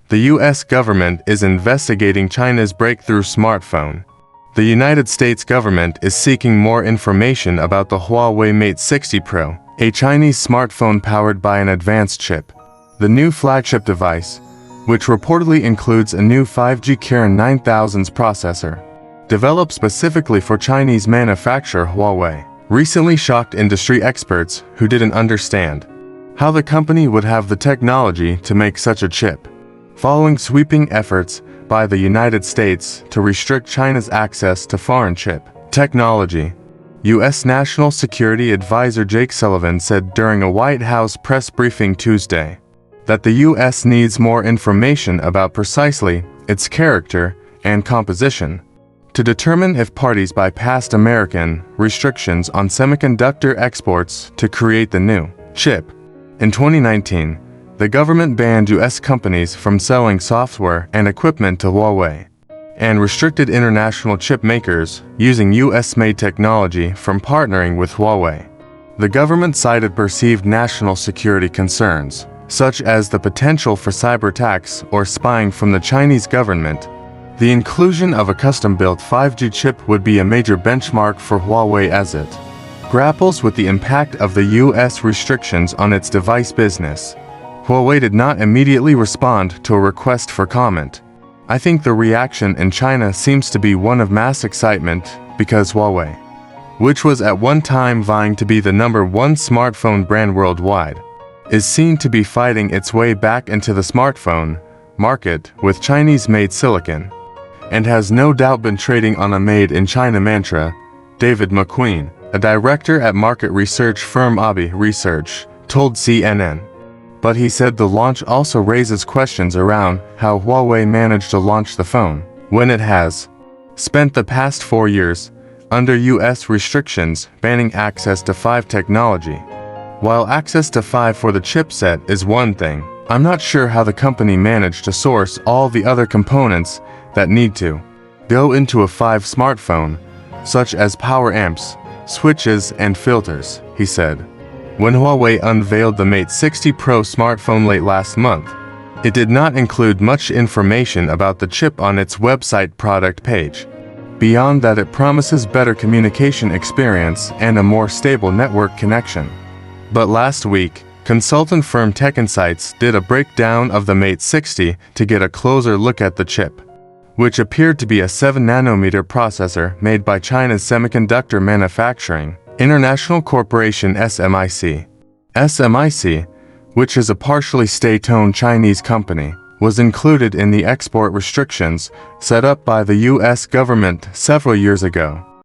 The US government is investigating China's breakthrough smartphone. The United States government is seeking more information about the Huawei Mate 60 Pro, a Chinese smartphone powered by an advanced chip. The new flagship device, which reportedly includes a new 5G Kirin 9000's processor, developed specifically for Chinese manufacturer Huawei, recently shocked industry experts who didn't understand how the company would have the technology to make such a chip. Following sweeping efforts by the United States to restrict China's access to foreign chip technology, U.S. National Security Advisor Jake Sullivan said during a White House press briefing Tuesday that the U.S. needs more information about precisely its character and composition to determine if parties bypassed American restrictions on semiconductor exports to create the new chip. In 2019, the government banned U.S. companies from selling software and equipment to Huawei, and restricted international chip makers using U.S.-made technology from partnering with Huawei. The government cited perceived national security concerns, such as the potential for cyber attacks or spying from the Chinese government. The inclusion of a custom-built 5G chip would be a major benchmark for Huawei as it grapples with the impact of the U.S. restrictions on its device business. Huawei did not immediately respond to a request for comment. I think the reaction in China seems to be one of mass excitement because Huawei, which was at one time vying to be the #1 smartphone brand worldwide, is seen to be fighting its way back into the smartphone market with Chinese-made silicon, and has no doubt been trading on a made-in-China mantra. David McQueen, a director at market research firm Abe Research, told CNN. But he said the launch also raises questions around how Huawei managed to launch the phone when it has spent the past 4 years under U.S. restrictions banning access to 5 technology. While access to 5 for the chipset is one thing, I'm not sure how the company managed to source all the other components that need to go into a 5 smartphone, such as power amps, switches, and filters, he said. When Huawei unveiled the Mate 60 Pro smartphone late last month, it did not include much information about the chip on its website product page. Beyond that, it promises better communication experience and a more stable network connection. But last week, consultant firm TechInsights did a breakdown of the Mate 60 to get a closer look at the chip, which appeared to be a 7-nanometer processor made by China's Semiconductor Manufacturing International Corporation SMIC. SMIC, which is a partially state-owned Chinese company, was included in the export restrictions set up by the U.S. government several years ago.